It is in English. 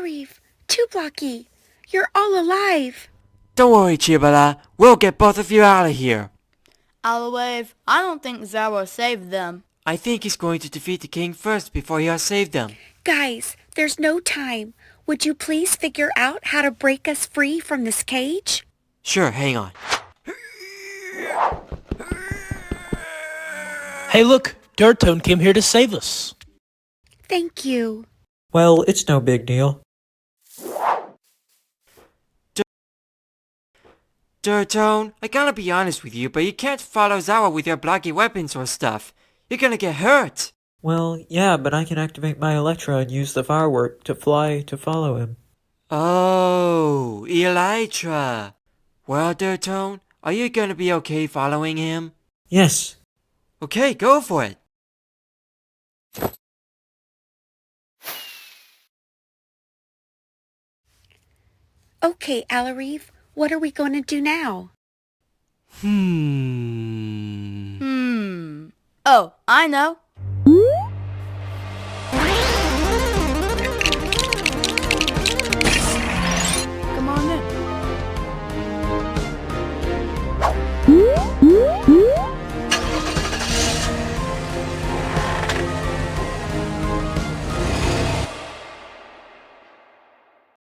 Alariv, Two Blocky, you're all alive. Don't worry, Chibala. We'll get both of you out of here. Alariv, I don't think Zara saved them. I think he's going to defeat the king first before he has saved them. Guys, there's no time. Would you please figure out how to break us free from this cage? Sure, hang on. Hey look, Dirtone came here to save us. Thank you. Well, it's no big deal. Dirtone, I gotta be honest with you, but you can't follow Zawa with your blocky weapons or stuff. You're gonna get hurt. Well, yeah, but I can activate my Elytra and use the firework to fly to follow him. Oh, Elytra. Well, Dirtone, are you gonna be okay following him? Yes. Okay, go for it. Okay, Alariv, what are we going to do now? Oh, I know.